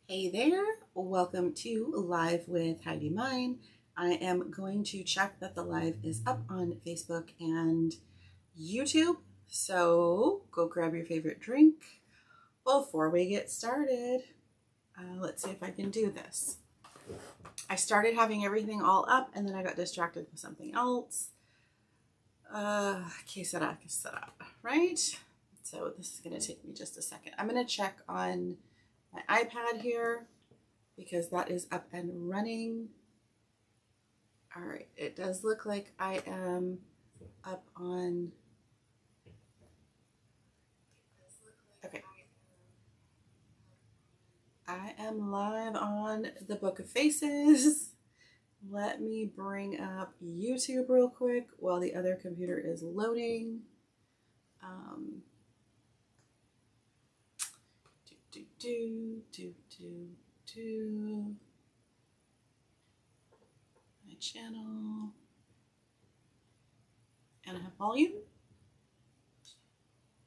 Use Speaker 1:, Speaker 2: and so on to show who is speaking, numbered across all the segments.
Speaker 1: Hey there, welcome to Live with Heidi Mine. I am going to check that the live is up on Facebook and YouTube. So go grab your favorite drink before we get started. Let's see if I can do this. I started having everything all up and then I got distracted with something else. Que sera, right? So this is going to take me just a second. I'm going to check on my iPad here because that is up and running. All right, it does look like I am up on, okay. I am live on the Book of Faces. Let me bring up YouTube real quick while the other computer is loading. My channel. And I have volume.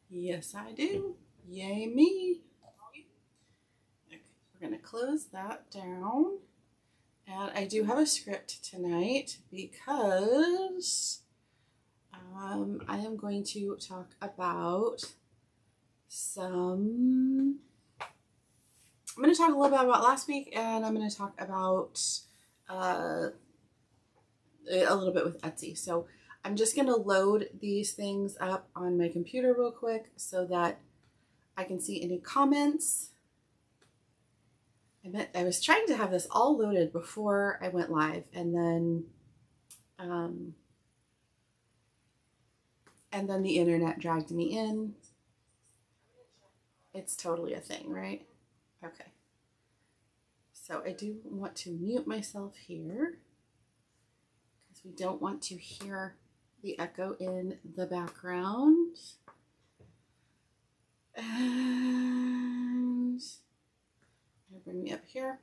Speaker 1: Yes, I do. Yay me. Okay, we're going to close that down. And I do have a script tonight because I am going to talk about I'm going to talk a little bit about last week, and I'm going to talk about a little bit with Etsy. So I'm just going to load these things up on my computer real quick so that I can see any comments. I was trying to have this all loaded before I went live, and then the internet dragged me in. It's totally a thing, right? Okay. So I do want to mute myself here because we don't want to hear the echo in the background. And bring me up here.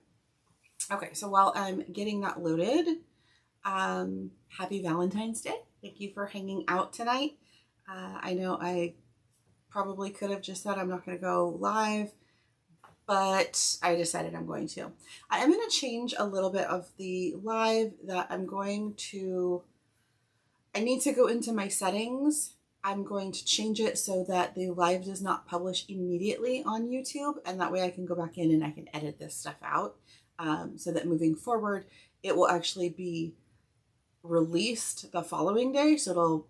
Speaker 1: Okay, so while I'm getting that loaded, happy Valentine's Day. Thank you for hanging out tonight. I know I probably could have just said I'm not going to go live, but I decided I'm going to. I am going to change a little bit of the live that I need to go into my settings. I'm going to change it so that the live does not publish immediately on YouTube, and that way I can go back in and I can edit this stuff out so that moving forward, it will actually be released the following day. So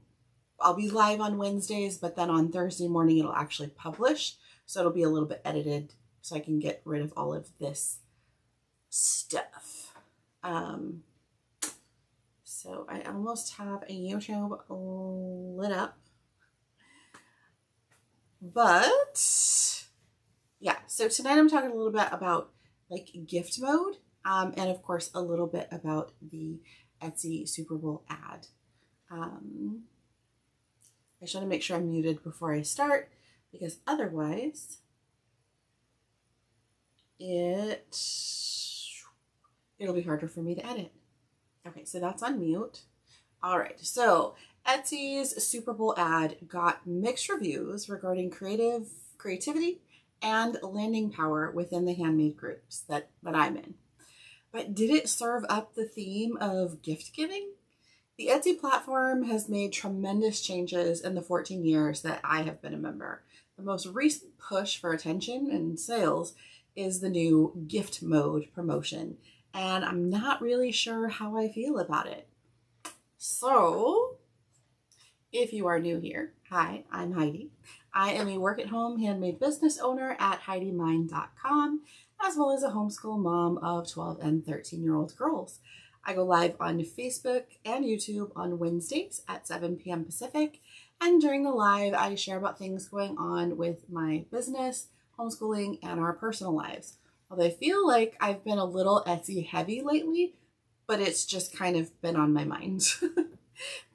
Speaker 1: I'll be live on Wednesdays, but then on Thursday morning, it'll actually publish. So it'll be a little bit edited so I can get rid of all of this stuff. So I almost have a YouTube lit up. But yeah, so tonight I'm talking a little bit about like gift mode and of course a little bit about the Etsy Super Bowl ad. I should make sure I'm muted before I start because otherwise it'll be harder for me to edit. Okay, so that's on mute. All right, so Etsy's Super Bowl ad got mixed reviews regarding creativity and landing power within the handmade groups that I'm in. But did it serve up the theme of gift giving? The Etsy platform has made tremendous changes in the 14 years that I have been a member. The most recent push for attention and sales is the new gift mode promotion, and I'm not really sure how I feel about it. So, if you are new here, hi, I'm Heidi. I am a work-at-home handmade business owner at HeidiMine.com, as well as a homeschool mom of 12 and 13-year-old girls. I go live on Facebook and YouTube on Wednesdays at 7 p.m. Pacific, and during the live, I share about things going on with my business, homeschooling, and our personal lives. Although I feel like I've been a little Etsy heavy lately, but it's just kind of been on my mind.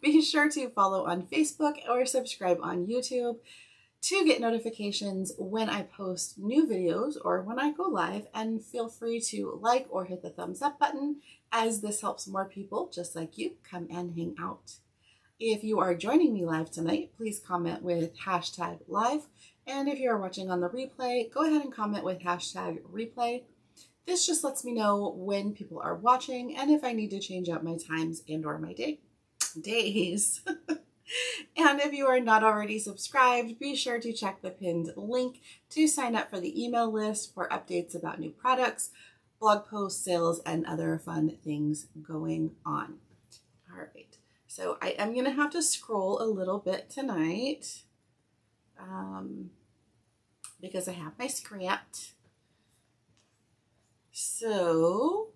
Speaker 1: Be sure to follow on Facebook or subscribe on YouTube to get notifications when I post new videos or when I go live, and feel free to like or hit the thumbs up button, as this helps more people just like you come and hang out. If you are joining me live tonight, please comment with #live. And if you're watching on the replay, go ahead and comment with #replay. This just lets me know when people are watching and if I need to change up my times and or my days. And if you are not already subscribed, be sure to check the pinned link to sign up for the email list for updates about new products, blog posts, sales, and other fun things going on. All right, so I am going to have to scroll a little bit tonight because I have my script. So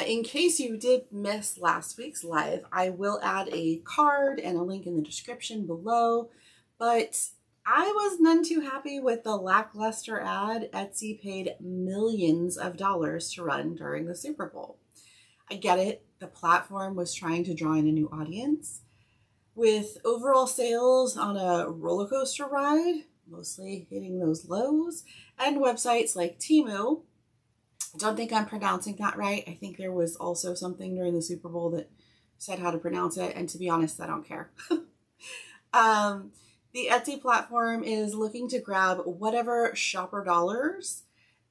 Speaker 1: in case you did miss last week's live, I will add a card and a link in the description below, but I was none too happy with the lackluster ad Etsy paid millions of dollars to run during the Super Bowl. I get it, the platform was trying to draw in a new audience. With overall sales on a roller coaster ride, mostly hitting those lows, and websites like Temu, I don't think I'm pronouncing that right. I think there was also something during the Super Bowl that said how to pronounce it, and to be honest, I don't care. The Etsy platform is looking to grab whatever shopper dollars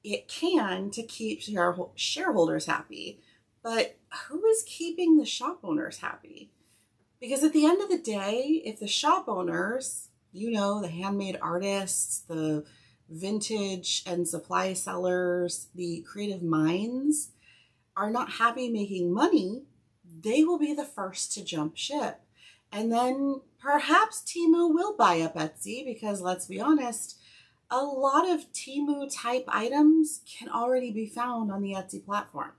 Speaker 1: it can to keep shareholders happy. But who is keeping the shop owners happy? Because at the end of the day, if the shop owners, you know, the handmade artists, the vintage and supply sellers, the creative minds, are not happy making money, they will be the first to jump ship. And then perhaps Temu will buy up Etsy because, let's be honest, a lot of Temu type items can already be found on the Etsy platform.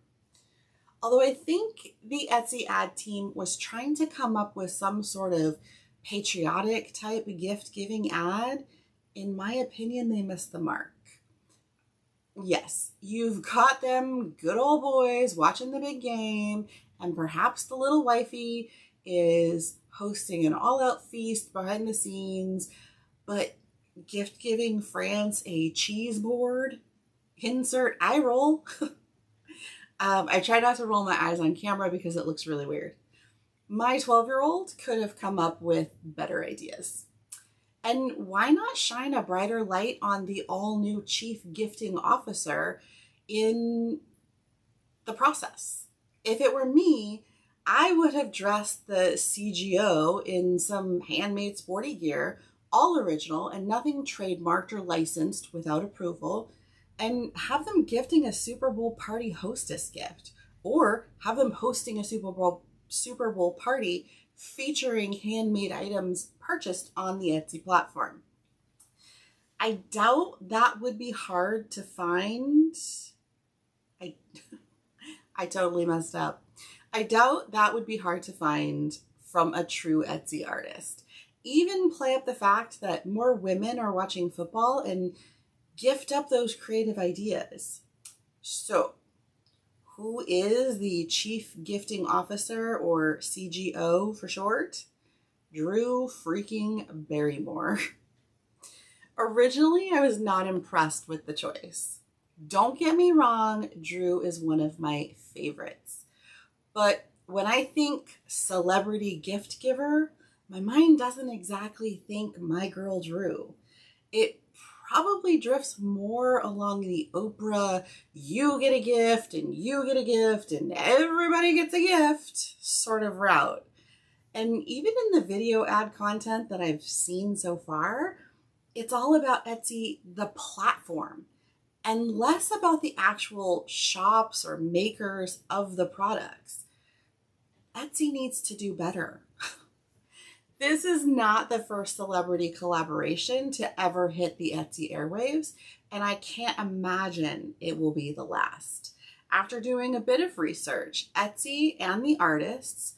Speaker 1: Although I think the Etsy ad team was trying to come up with some sort of patriotic type gift giving ad, in my opinion, they missed the mark. Yes, you've got them good old boys watching the big game, and perhaps the little wifey is hosting an all-out feast behind the scenes, but gift giving France a cheese board? Insert eye roll. I try not to roll my eyes on camera because it looks really weird. My 12-year-old could have come up with better ideas. And why not shine a brighter light on the all-new chief gifting officer in the process? If it were me, I would have dressed the CGO in some handmade sporty gear, all original and nothing trademarked or licensed without approval, and have them gifting a Super Bowl party hostess gift, or have them hosting a Super Bowl party featuring handmade items purchased on the Etsy platform. I doubt that would be hard to find. I totally messed up. I doubt that would be hard to find from a true Etsy artist. Even play up the fact that more women are watching football and gift up those creative ideas. So, who is the Chief Gifting Officer, or CGO for short? Drew freaking Barrymore. Originally, I was not impressed with the choice. Don't get me wrong, Drew is one of my favorites. But when I think celebrity gift giver, my mind doesn't exactly think my girl Drew. It probably drifts more along the Oprah, you get a gift and you get a gift and everybody gets a gift sort of route. And even in the video ad content that I've seen so far, it's all about Etsy, the platform, and less about the actual shops or makers of the products. Etsy needs to do better. This is not the first celebrity collaboration to ever hit the Etsy airwaves, and I can't imagine it will be the last. After doing a bit of research, Etsy and the artists,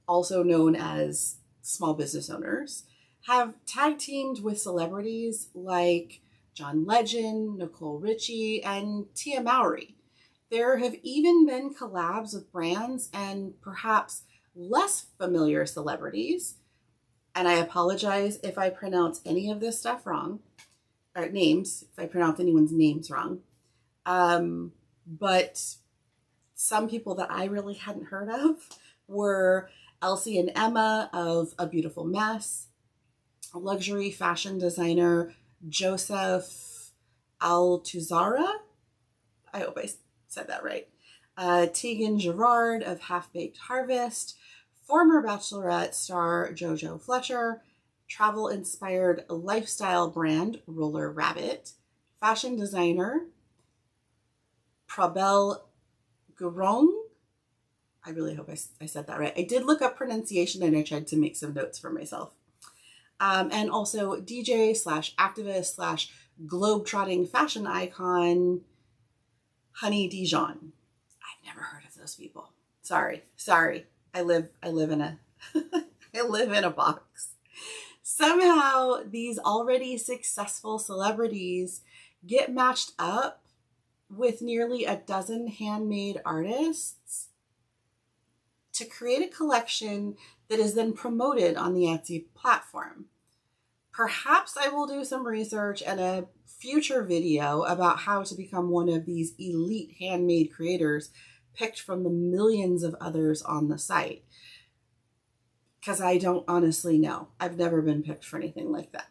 Speaker 1: also known as small business owners, have tag teamed with celebrities like John Legend, Nicole Richie, and Tia Mowry. There have even been collabs with brands and perhaps less familiar celebrities. And I apologize if I pronounce any of this stuff wrong, or names, if I pronounce anyone's names wrong. But some people that I really hadn't heard of were Elsie and Emma of A Beautiful Mess, luxury fashion designer Joseph Altuzarra. I hope I said that right. Tegan Gerard of Half Baked Harvest, former Bachelorette star JoJo Fletcher, travel-inspired lifestyle brand Roller Rabbit, fashion designer Prabel Gurong. I really hope I said that right. I did look up pronunciation and I tried to make some notes for myself. And also DJ slash activist slash globe-trotting fashion icon Honey Dijon. I've never heard of those people. Sorry. I live in a I live in a box. Somehow these already successful celebrities get matched up with nearly a dozen handmade artists to create a collection that is then promoted on the Etsy platform. Perhaps I will do some research and a future video about how to become one of these elite handmade creators picked from the millions of others on the site. Because I don't honestly know. I've never been picked for anything like that.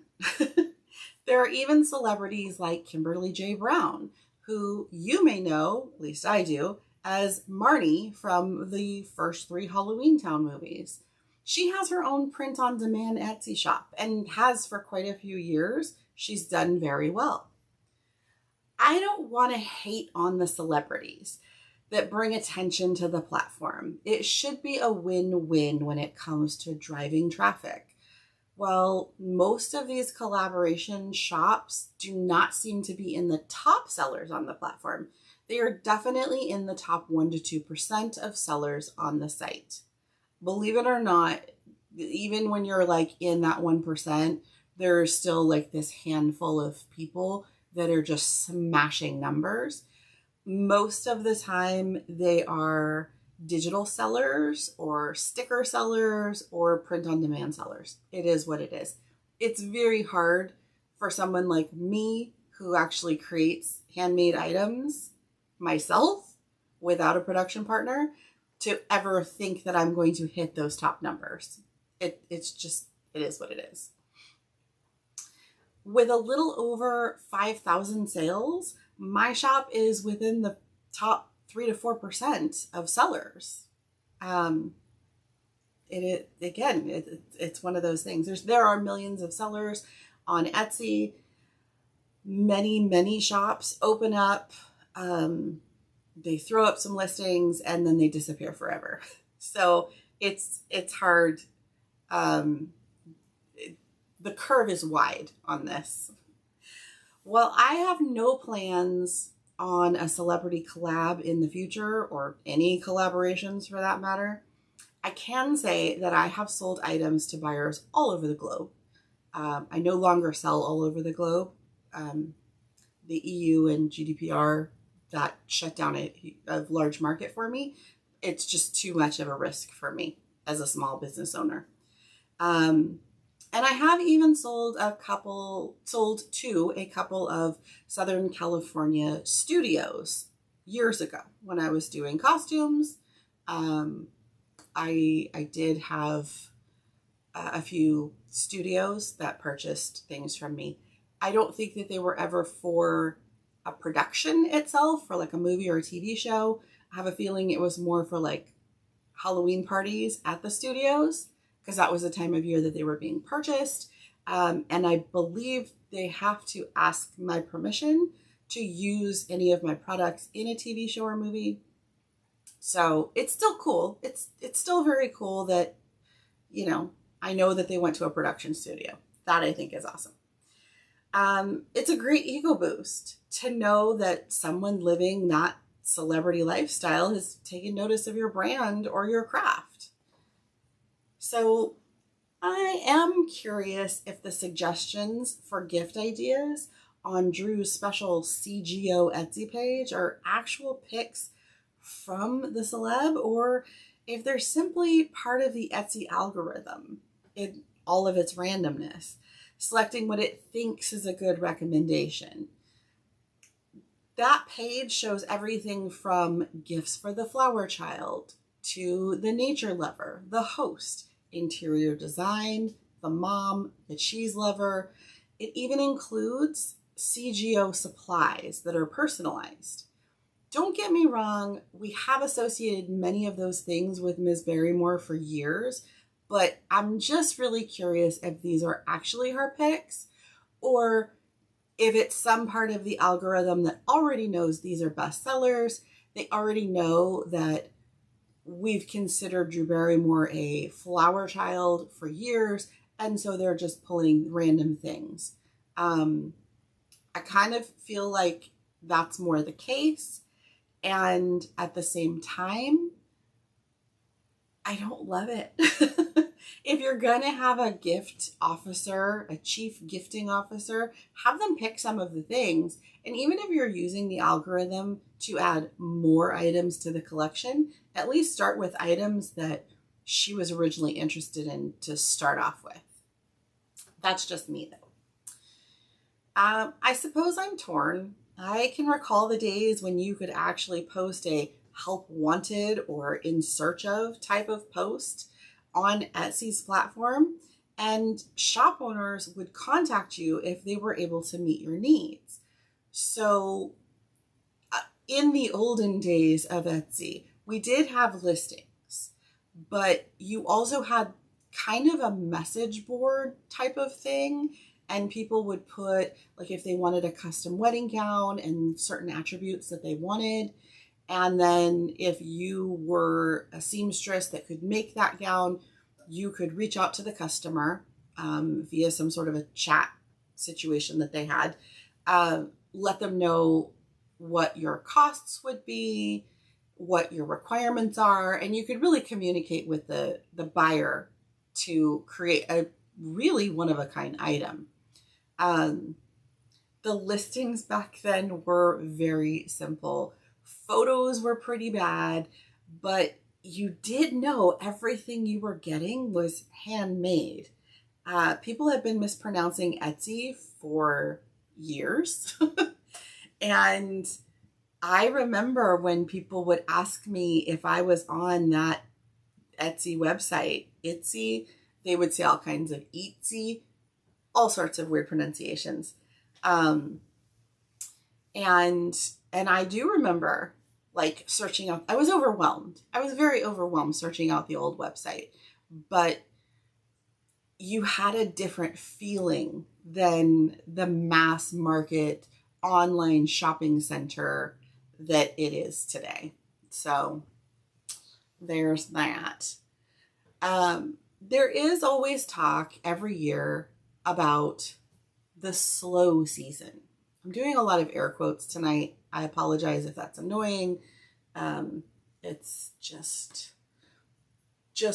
Speaker 1: There are even celebrities like Kimberly J. Brown, who you may know, at least I do, as Marnie from the first 3 Halloween Town movies. She has her own print-on-demand Etsy shop and has for quite a few years. She's done very well. I don't want to hate on the celebrities that bring attention to the platform. It should be a win-win when it comes to driving traffic. While most of these collaboration shops do not seem to be in the top sellers on the platform, they are definitely in the top 1 to 2% of sellers on the site. Believe it or not, even when you're like in that 1%, there's still like this handful of people that are just smashing numbers. Most of the time they are digital sellers or sticker sellers or print on demand sellers. It is what it is. It's very hard for someone like me who actually creates handmade items myself without a production partner to ever think that I'm going to hit those top numbers. It is what it is. With a little over 5,000 sales, my shop is within the top 3 to 4% of sellers. It's one of those things. There are millions of sellers on Etsy. Many shops open up. They throw up some listings and then they disappear forever. So it's hard. The curve is wide on this. While I have no plans on a celebrity collab in the future, or any collaborations for that matter, I can say that I have sold items to buyers all over the globe. I no longer sell all over the globe. The EU and GDPR, that shut down a large market for me. It's just too much of a risk for me as a small business owner. And I have even sold to a couple of Southern California studios years ago when I was doing costumes. I did have a few studios that purchased things from me. I don't think that they were ever for a production itself, for like a movie or a TV show. I have a feeling it was more for like Halloween parties at the studios, because that was the time of year that they were being purchased. And I believe they have to ask my permission to use any of my products in a TV show or movie. So it's still cool. It's still very cool that, you know, I know that they went to a production studio. That I think is awesome. It's a great ego boost to know that someone living that celebrity lifestyle has taken notice of your brand or your craft. So I am curious if the suggestions for gift ideas on Drew's special CGO Etsy page are actual pics from the celeb, or if they're simply part of the Etsy algorithm in all of its randomness, selecting what it thinks is a good recommendation. That page shows everything from gifts for the flower child to the nature lover, the host, interior design, the mom, the cheese lover. It even includes CGO supplies that are personalized. Don't get me wrong, we have associated many of those things with Ms. Barrymore for years, but I'm just really curious if these are actually her picks or if it's some part of the algorithm that already knows these are bestsellers. They already know that we've considered Drew Barrymore a flower child for years, and so they're just pulling random things. I kind of feel like that's more the case. And at the same time, I don't love it. If you're going to have a gift officer, a chief gifting officer, have them pick some of the things. And even if you're using the algorithm to add more items to the collection, at least start with items that she was originally interested in to start off with. That's just me, though. I suppose I'm torn. I can recall the days when you could actually post a help wanted or in search of type of post on Etsy's platform, and shop owners would contact you if they were able to meet your needs. So in the olden days of Etsy, we did have listings, but you also had kind of a message board type of thing. And people would put, like, if they wanted a custom wedding gown and certain attributes that they wanted. And then if you were a seamstress that could make that gown, you could reach out to the customer via some sort of a chat situation that they had. Let them know what your costs would be, what your requirements are, and you could really communicate with the buyer to create a really one-of-a-kind item. The listings back then were very simple. Photos were pretty bad, but you did know everything you were getting was handmade. People have been mispronouncing Etsy for years. And I remember when people would ask me if I was on that Etsy website, Etsy, they would say all kinds of Etsy, all sorts of weird pronunciations. And I do remember like searching out, I was overwhelmed. I was very overwhelmed searching out the old website, but you had a different feeling than the mass market online shopping center that it is today. So there's that. There is always talk every year about the slow season. I'm doing a lot of air quotes tonight. I apologize if that's annoying. It's just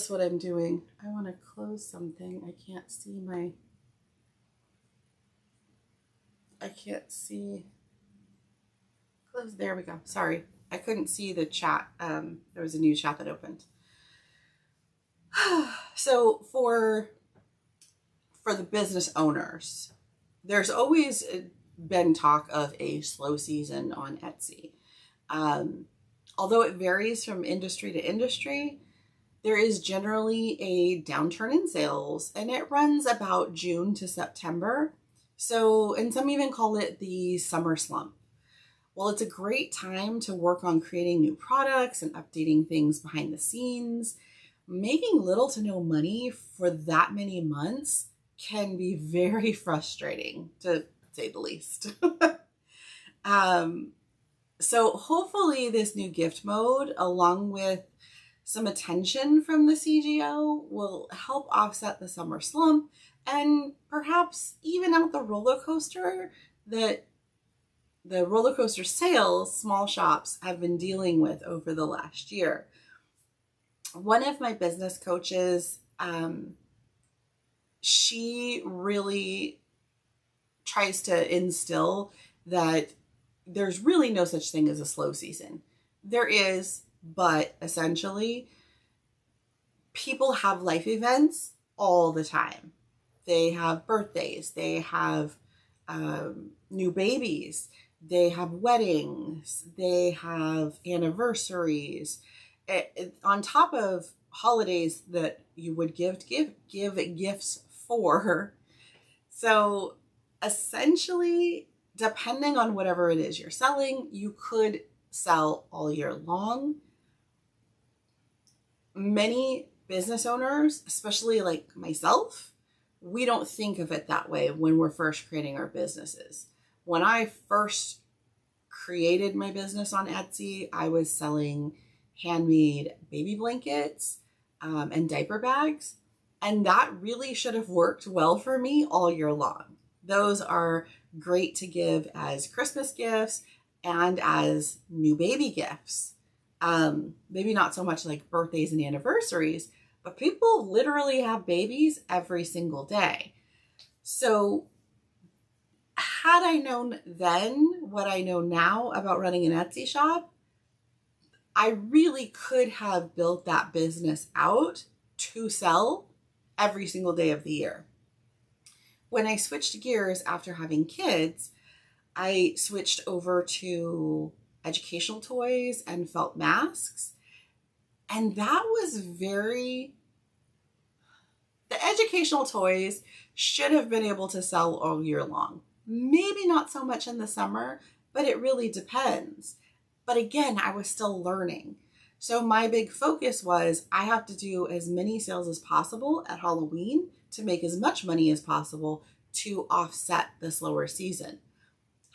Speaker 1: what I'm doing. I want to close something. I can't close. There we go. Sorry. I couldn't see the chat. There was a new chat that opened. So for the business owners, there's always been talk of a slow season on Etsy. Although it varies from industry to industry, there is generally a downturn in sales, and it runs about June to September. So, and some even call it the summer slump. Well, it's a great time to work on creating new products and updating things behind the scenes. Making little to no money for that many months can be very frustrating, to say the least. So hopefully this new gift mode, along with some attention from the CGO, will help offset the summer slump and perhaps even out the roller coaster that the roller coaster sales small shops have been dealing with over the last year. One of my business coaches, she really tries to instill that there's really no such thing as a slow season. There is, but essentially, people have life events all the time. They have birthdays, they have new babies, they have weddings, they have anniversaries. On top of holidays that you would give gifts for. So essentially, depending on whatever it is you're selling, you could sell all year long. Many business owners, especially like myself, we don't think of it that way when we're first creating our businesses. When I first created my business on Etsy, I was selling handmade baby blankets and diaper bags. And that really should have worked well for me all year long. Those are great to give as Christmas gifts and as new baby gifts. Maybe not so much like birthdays and anniversaries, but people literally have babies every single day. So had I known then what I know now about running an Etsy shop, I really could have built that business out to sell every single day of the year. When I switched gears after having kids, I switched over to educational toys and felt masks. And that was the educational toys should have been able to sell all year long. Maybe not so much in the summer, but it really depends. But again, I was still learning. So my big focus was I have to do as many sales as possible at Halloween to make as much money as possible to offset the slower season.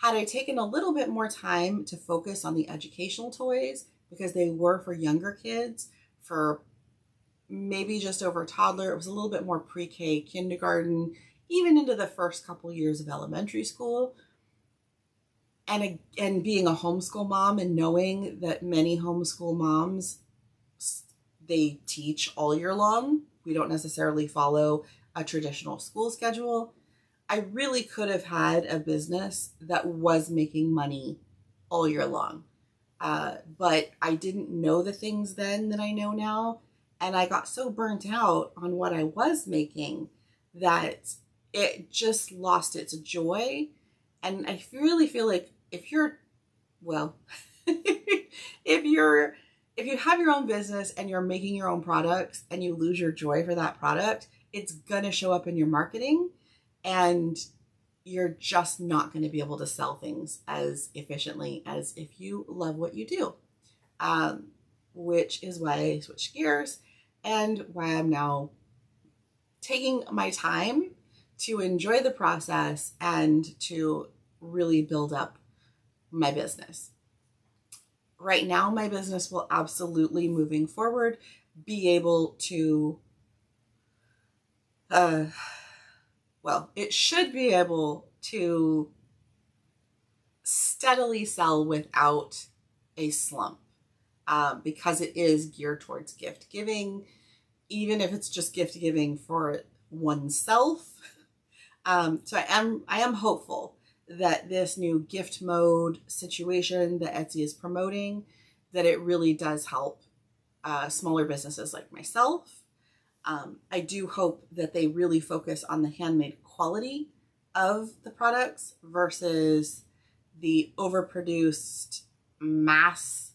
Speaker 1: Had I taken a little bit more time to focus on the educational toys, because they were for younger kids, for maybe just over toddler, it was a little bit more pre-K, kindergarten, even into the first couple years of elementary school. And being a homeschool mom and knowing that many homeschool moms, they teach all year long. We don't necessarily follow a traditional school schedule. I really could have had a business that was making money all year long. But I didn't know the things then that I know now. And I got so burnt out on what I was making that it just lost its joy. And I really feel like if you have your own business and you're making your own products and you lose your joy for that product, it's going to show up in your marketing and you're just not going to be able to sell things as efficiently as if you love what you do, which is why I switched gears and why I'm now taking my time to enjoy the process and to really build up my business. Right now, my business will absolutely, moving forward, be able to, it should be able to steadily sell without a slump, because it is geared towards gift giving, even if it's just gift giving for oneself. So I am hopeful that this new gift mode situation that Etsy is promoting, that it really does help smaller businesses like myself. I do hope that they really focus on the handmade quality of the products versus the overproduced, mass-produced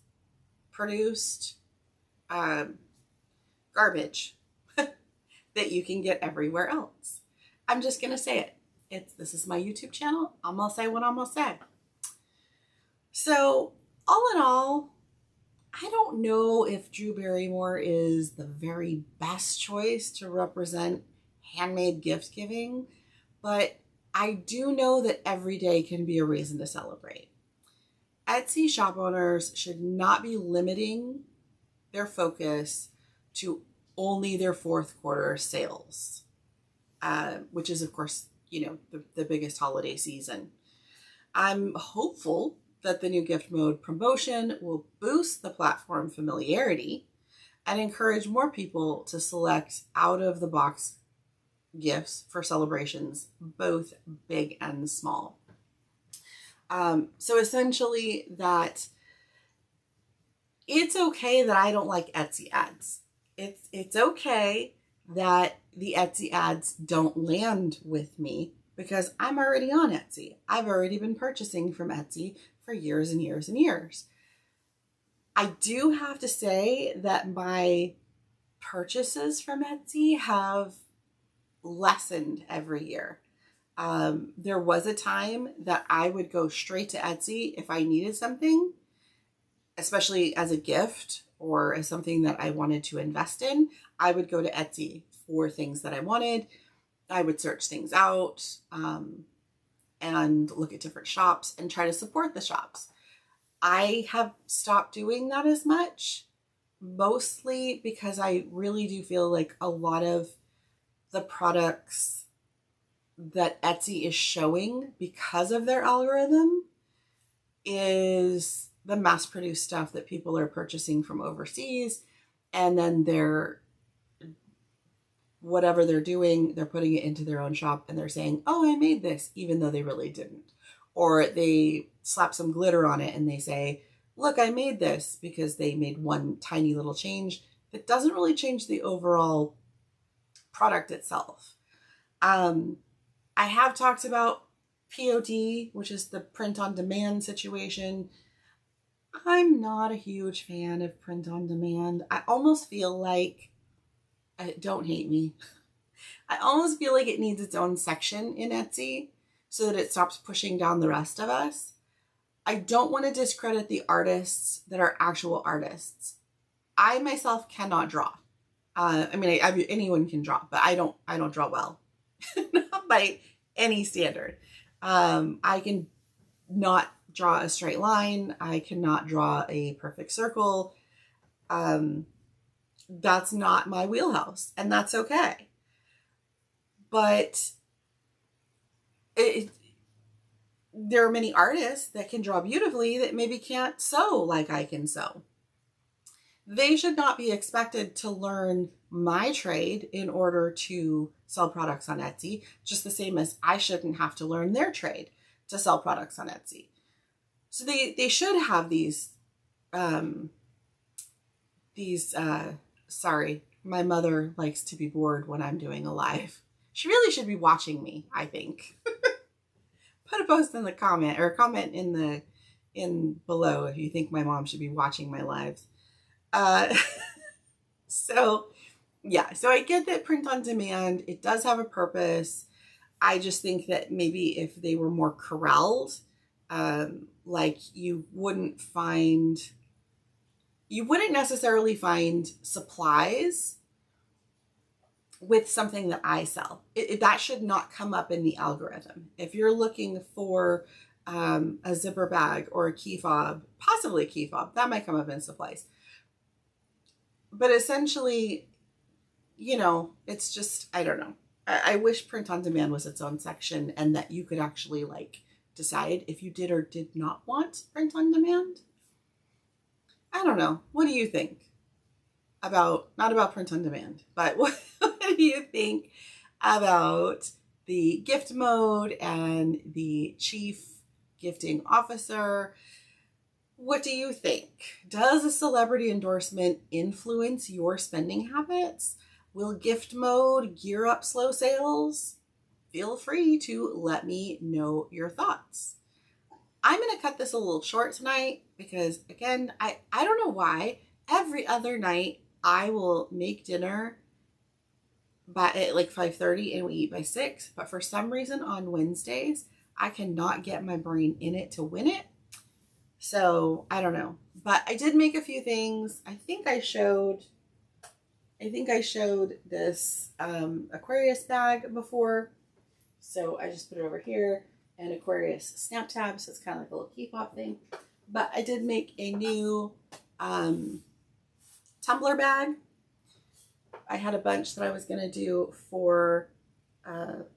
Speaker 1: garbage that you can get everywhere else. I'm just going to say it. This is my YouTube channel. I'm going to say what I'm going to say. So, all in all, I don't know if Drew Barrymore is the very best choice to represent handmade gift giving, but I do know that every day can be a reason to celebrate. Etsy shop owners should not be limiting their focus to only their fourth quarter sales, which is, of course, the biggest holiday season. I'm hopeful that the new gift mode promotion will boost the platform familiarity and encourage more people to select out of the box gifts for celebrations, both big and small. So essentially that it's okay that I don't like Etsy ads. It's okay that the Etsy ads don't land with me because I'm already on Etsy. I've already been purchasing from Etsy for years and years and years. I do have to say that my purchases from Etsy have lessened every year. There was a time that I would go straight to Etsy if I needed something. especially as a gift or as something that I wanted to invest in, I would go to Etsy for things that I wanted. I would search things out and look at different shops and try to support the shops. I have stopped doing that as much, mostly because I really do feel like a lot of the products that Etsy is showing because of their algorithm is the mass-produced stuff that people are purchasing from overseas, and then whatever they're doing, they're putting it into their own shop and they're saying, oh, I made this, even though they really didn't. Or they slap some glitter on it and they say, look, I made this, because they made one tiny little change that doesn't really change the overall product itself. I have talked about POD, which is the print on demand situation. I'm not a huge fan of print on demand. I almost feel like, don't hate me, I almost feel like it needs its own section in Etsy so that it stops pushing down the rest of us. I don't want to discredit the artists that are actual artists. I myself cannot draw. Anyone can draw, but I don't draw well, not by any standard. I can not draw a straight line. I cannot draw a perfect circle. That's not my wheelhouse, and that's okay. But there are many artists that can draw beautifully that maybe can't sew like I can sew. They should not be expected to learn my trade in order to sell products on Etsy, just the same as I shouldn't have to learn their trade to sell products on Etsy. So they should have sorry, my mother likes to be bored when I'm doing a live. She really should be watching me, I think. Put a post in the comment, or comment in below if you think my mom should be watching my lives. So I get that print on demand, it does have a purpose. I just think that maybe if they were more corralled, like you wouldn't necessarily find supplies with something that I sell. That should not come up in the algorithm. If you're looking for a zipper bag or a key fob, possibly a key fob, that might come up in supplies. But essentially, it's just, I don't know. I wish print on demand was its own section and that you could actually like decide if you did or did not want print on demand. I don't know. What do you think about, not about print on demand, but what do you think about the gift mode and the chief gifting officer? What do you think? Does a celebrity endorsement influence your spending habits? Will gift mode gear up slow sales? Feel free to let me know your thoughts. I'm going to cut this a little short tonight because, again, I don't know why. Every other night I will make dinner at like 5:30 and we eat by 6. But for some reason on Wednesdays, I cannot get my brain in it to win it. So I don't know, but I did make a few things. I think I showed this Aquarius bag before. So I just put it over here, an Aquarius snap tab. So it's kind of like a little key pop thing, but I did make a new tumbler bag. I had a bunch that I was going to do for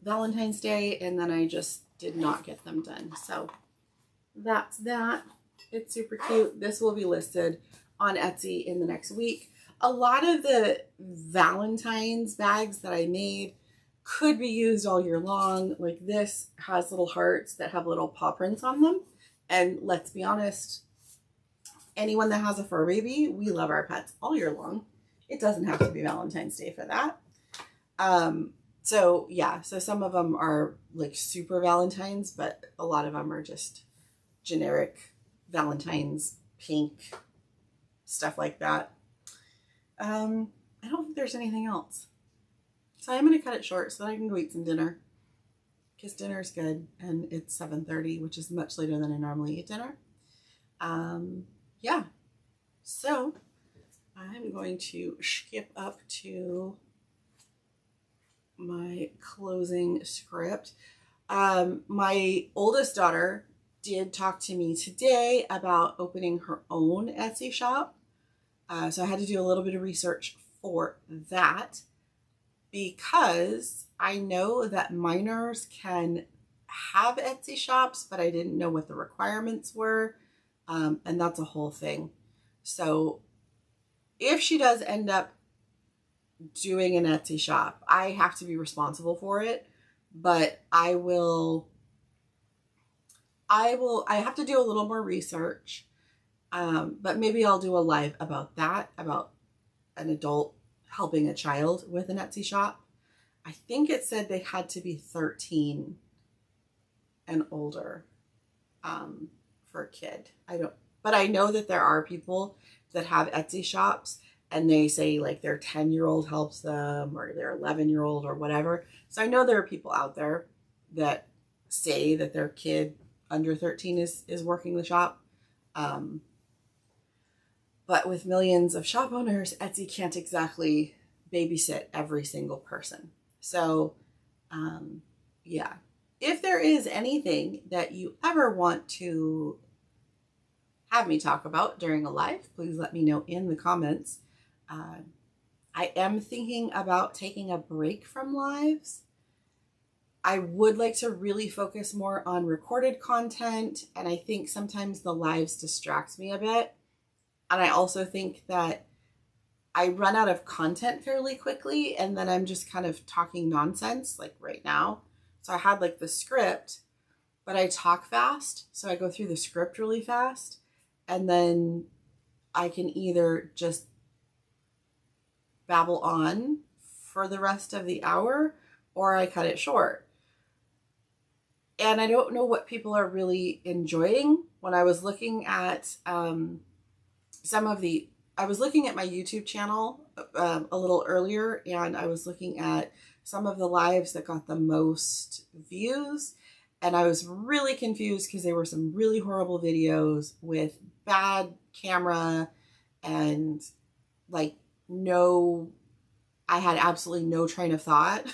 Speaker 1: Valentine's Day, and then I just did not get them done. So that's that. It's super cute. This will be listed on Etsy in the next week. A lot of the Valentine's bags that I made could be used all year long. Like this has little hearts that have little paw prints on them. And let's be honest, anyone that has a fur baby, we love our pets all year long. It doesn't have to be Valentine's Day for that. So some of them are like super Valentine's, but a lot of them are just generic Valentine's, pink, stuff like that. I don't think there's anything else. So I'm going to cut it short so that I can go eat some dinner. Because dinner's good and it's 7:30, which is much later than I normally eat dinner. So I'm going to skip up to my closing script. My oldest daughter did talk to me today about opening her own Etsy shop. So I had to do a little bit of research for that because I know that minors can have Etsy shops, but I didn't know what the requirements were. And that's a whole thing. So if she does end up doing an Etsy shop, I have to be responsible for it, but I have to do a little more research. But maybe I'll do a live about that, about an adult helping a child with an Etsy shop. I think it said they had to be 13 and older for a kid. But I know that there are people that have Etsy shops and they say like their 10-year-old helps them or their 11-year-old or whatever. So I know there are people out there that say that their kid under 13 is working the shop. But with millions of shop owners, Etsy can't exactly babysit every single person. So, yeah. If there is anything that you ever want to have me talk about during a live, please let me know in the comments. I am thinking about taking a break from lives. I would like to really focus more on recorded content, and I think sometimes the lives distract me a bit. And I also think that I run out of content fairly quickly, and then I'm just kind of talking nonsense like right now. So I had like the script, but I talk fast. So I go through the script really fast, and then I can either just babble on for the rest of the hour or I cut it short. And I don't know what people are really enjoying. When I was looking at I was looking at my YouTube channel a little earlier, and I was looking at some of the lives that got the most views, and I was really confused because they were some really horrible videos with bad camera and like I had absolutely no train of thought.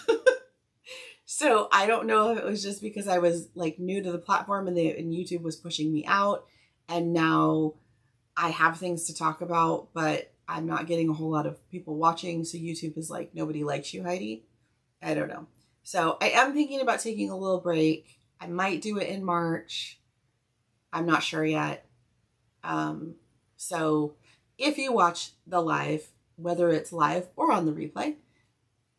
Speaker 1: So I don't know if it was just because I was like new to the platform and YouTube was pushing me out, and now I have things to talk about, but I'm not getting a whole lot of people watching. So YouTube is like, nobody likes you, Heidi. I don't know. So I am thinking about taking a little break. I might do it in March. I'm not sure yet. So if you watch the live, whether it's live or on the replay,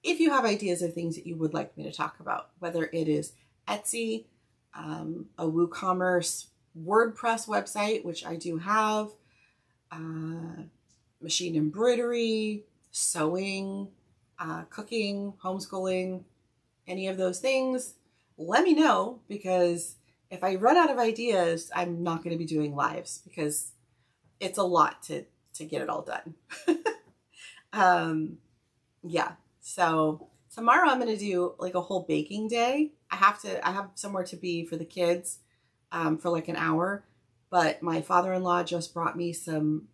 Speaker 1: if you have ideas of things that you would like me to talk about, whether it is Etsy, a WooCommerce WordPress website, which I do have, machine embroidery, sewing, cooking, homeschooling, any of those things, let me know, because if I run out of ideas, I'm not going to be doing lives because it's a lot to get it all done. Yeah. So tomorrow I'm going to do like a whole baking day. I have somewhere to be for the kids, for like an hour, but my father-in-law just brought me some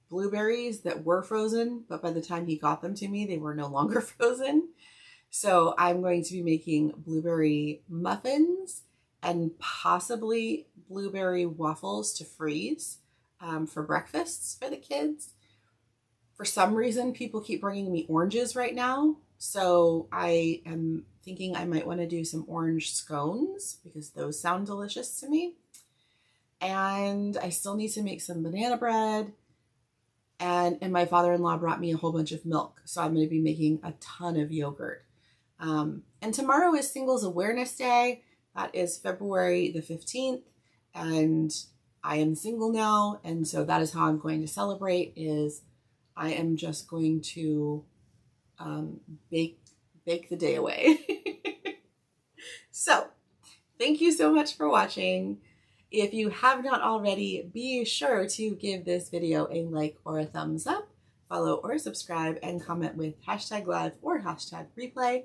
Speaker 1: blueberries that were frozen, but by the time he got them to me, they were no longer frozen. So I'm going to be making blueberry muffins and possibly blueberry waffles to freeze, for breakfasts for the kids. For some reason, people keep bringing me oranges right now. So I am thinking I might want to do some orange scones because those sound delicious to me. And I still need to make some banana bread. And my father-in-law brought me a whole bunch of milk. So I'm going to be making a ton of yogurt. And tomorrow is Singles Awareness Day. That is February the 15th. And I am single now. And so that is how I'm going to celebrate, is I am just going to bake the day away. So thank you so much for watching. If you have not already, be sure to give this video a like or a thumbs up, follow or subscribe, and comment with #live or #replay.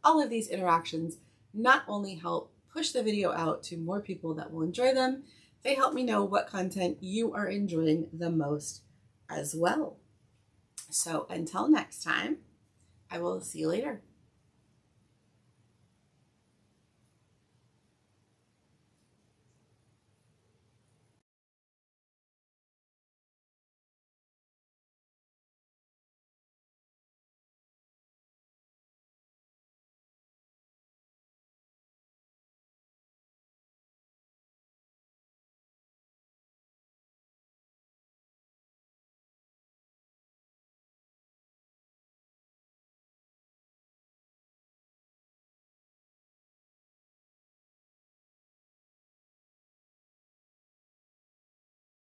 Speaker 1: All of these interactions not only help push the video out to more people that will enjoy them, they help me know what content you are enjoying the most as well. So until next time, I will see you later.